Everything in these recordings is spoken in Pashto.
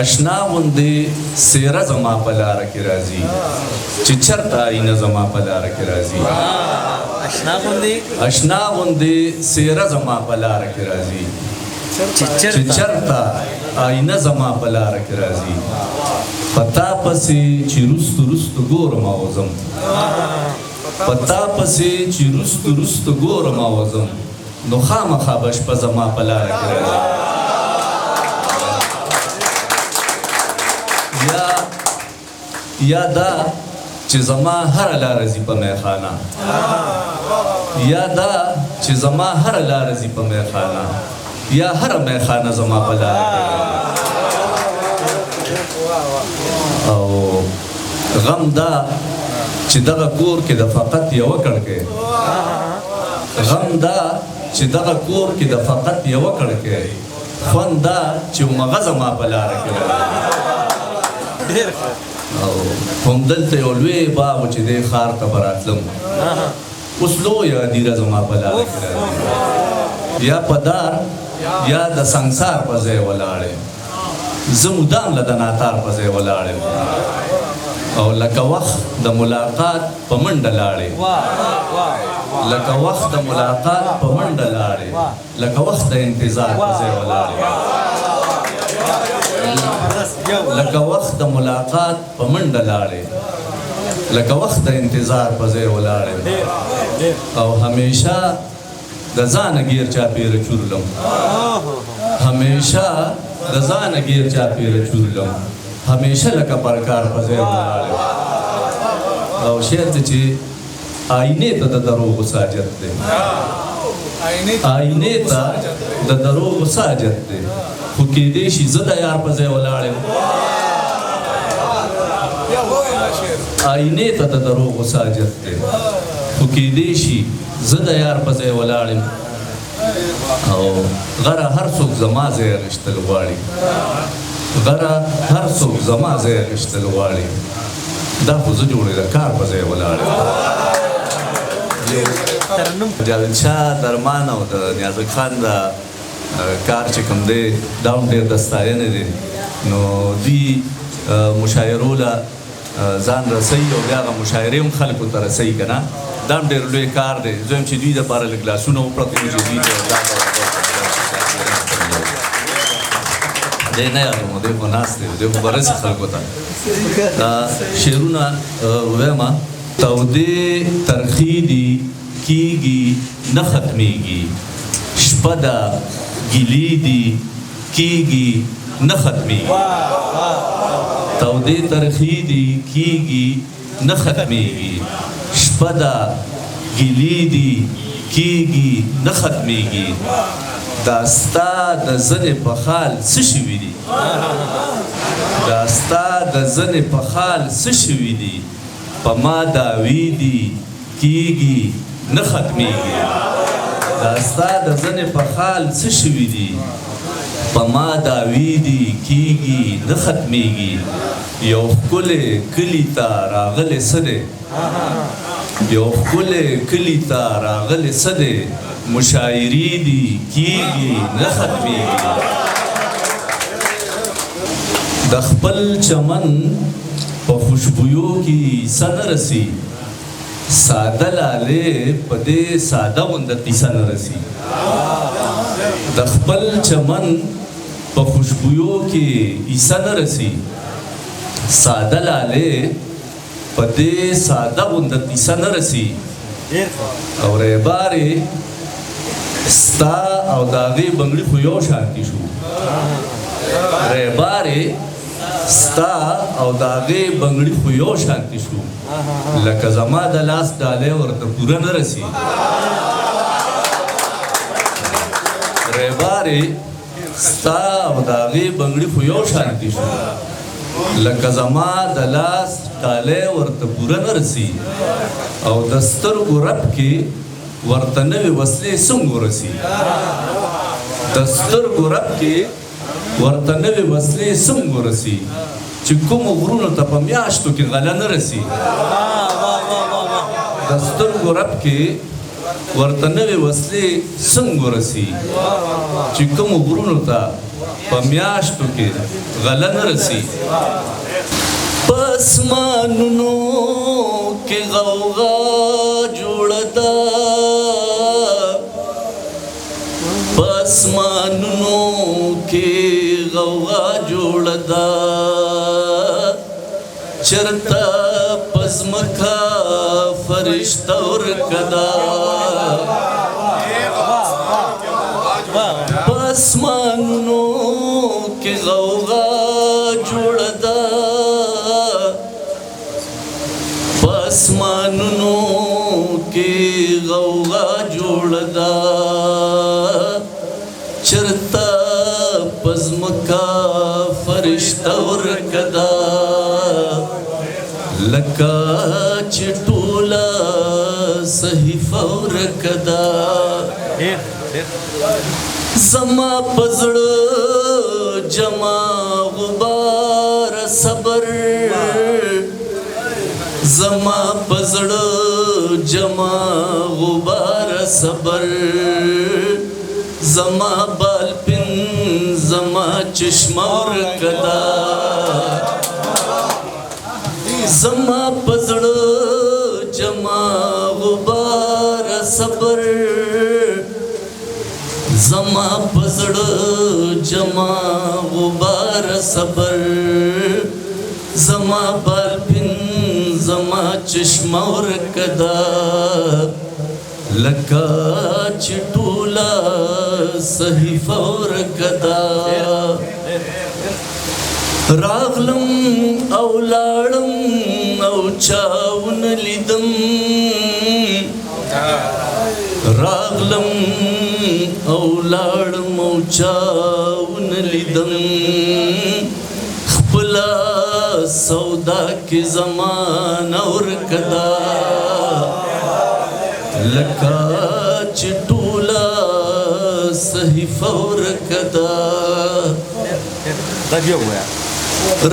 اشنا غوندې څېره زما په لاره کې راځي چې چېرته آینه زما په لاره کې راځي اشنا غوندې څېره زما په لاره کې راځي چې چېرته آینه زما په لاره کې راځي په تا پسې چې رستو رستو ګورم او ځم په تا پسې چې رستو رستو ګورم او ځم نو خامخا به شپه زما په لاره کې راځي یا دا چې زما هره لاره ځي په میخانه یا دا چې زما هره لاره ځي په میخانه یا هره میخانه زما په لاره کې او غم دا چې دغه کور کې د فقط یوه کړکۍ غم دا چې دغه کور کې د فقط یوه کړکۍ خوند دا چې مغه زما په لاره کې او همدلته یو لوی باغ و چې دی ښار ته به راتلم اوس لویه هدیره زما په لاره کې راځي یا په دار یا د سنګسار په ځای ولاړ یم زه مدام له د ناتار په ځای ولاړ یم او لکه وخت د ملاقات په منډه لاړې لکه وخت د ملاقات په منډه لاړې لکه وخت د انتظار په ځای ولاړ یم لکه وخت د ملاقات په منډه لاړې لکه وخت د انتظار په ځای ولاړ یم او همیشه د ځانه ګیر چاپېره چورلم همیشه د ځانه ګیر چاپېره چورلم همیشه لکه پرکار په ځای ولاړ یم او شعر دی چې آینې ته د دروغو ساجت دی آینې ته د دروغو ساجت دی خو کېدی شي زه د یار په ځای ولاړ یم آینې ته د دروغو ساجت دی خو کېدی شي زه د یار په ځای ولاړ یم او غره هر څوک زما ځای اخیستل غواړي غره هر څوک زما ځای اخیستل غواړي دا خو زه جوړې د کار په ځای ولاړ یم جاوید شاه درمان او د نیازک خان د کار چې کوم دی دا هم ډېر د ستاینې دی نو دوی مشاعرو له ځان رسوي او بیا هغه مشاعرې هم خلکو ته رسوي که نه دا هم ډېر لوی کار دی زه یم چې دوی دپاره لږ لاسونه وپړکوي چې دوی دی نه یادوم دی خو ناست دی دی خو به رسي خلکو ته دا شعرونه ووایم تودې ترخې دي کېږي نه ختمېږي شپه ده ګیلې دي کېږي نه ختمېږي تودې ترخې دي کېږي نه ختمېږي شپه ده ګیلې دي کېږي نه ختمېږي دا ستا د زنې په خال څه شوي دي دا ستا د زنې په خال څه شوي دي په ما داوي دي کېږي نه ختمېږي دا ستا د زنې په خال څه شوي دي په ما داوي دي کېږي نه ختمېږي یو ښکلی کلي ته راغلی څه دی یو ښکلی کلي ته راغلی څه دی مشاعرې دي کېږي نه ختمېږي د خپل چمن په خوشبویو کې څه نه رسي ساده لالې په دې ساده غونده کیسه نه رسي د خپل چمن په خوشبویو کې عیسه نه رسي ساده لالې په دې ساده غونده کیسه نه رسي او ریبارې ستا او د هغې بنګړي خو یو شانتي شو ریبارې ستا او د هغې بنګړي خو یو شانتي شو لکه زما د لاس ډالۍ ورته پوره نه رسي ریبارې ستا او د هغې بنګړي خو یو شانتي شو لکه زما د لاس ډالۍ ورته پوره نه رسي او د سترګو رپ کې ورته نوې وسلې څنګه ورسي د سترګو رپ کې ورته نوې وسلې څنګه ورسي چې کومو غرونو ته په میاشتو کې غله نه رسي د سترګو رپ کې ورته نوې وسلې څنګه ورسي چې کومو غرونو ته په میاشتو کې غله نه رسي په اسمانونو کې غوغا جوړه ده په اسمانونو کې غوغا جوړه ده چرته په ځمکه فرشته ورکه ده په اسمانونو کې غوغا جوړه ده په اسمانونو کې غوغا جوړه ده چرته په ځمکه فرشته ورکه ده لکه چې ټوله صحیفه ورکه ده زما په زړه جمع غبار صبر زما په زړه جمع غبار صبر زما بالپن زما چشمه ورکه ده زما په زړه جمع غبار صبر زما په زړه جمع غبار صبر زما بالپن زما چشمه ورکه ده لکه چې ټوله صحیفه ورکه ده راغلم او لاړم او چاونه لیدم راغلم او لاړم او چاونه لیدم خپله سودا کې زمانه ورکه ده لکه چې ټوله صحیفه ورکه ده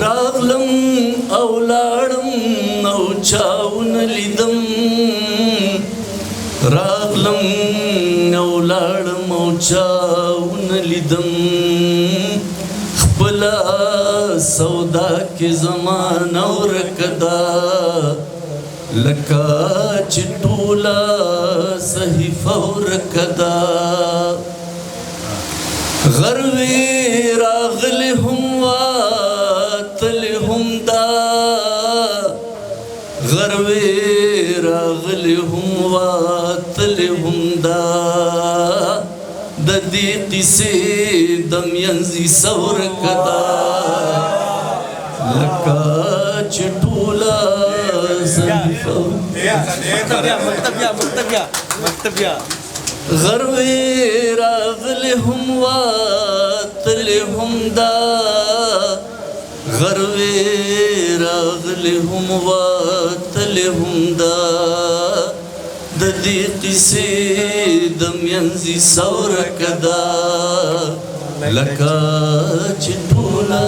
راغلم او لاړم او چاونه لیدم راغلم او لاړم او چاونه لیدم خپله سودا کې زمانه ورکه ده لکه چې ټوله صحیفه ورکه ده غروې راغلې هم وتلې هم ده غروې راغلې هم وتلې هم ده د دې قصې د منځي څه ورکه ده لکه چې ټوله غروې راغلې هم وتلې هم ده غروې راغلې هم وتلې هم ده د دې قصې د منځي څه ورکه ده لکه چې ټوله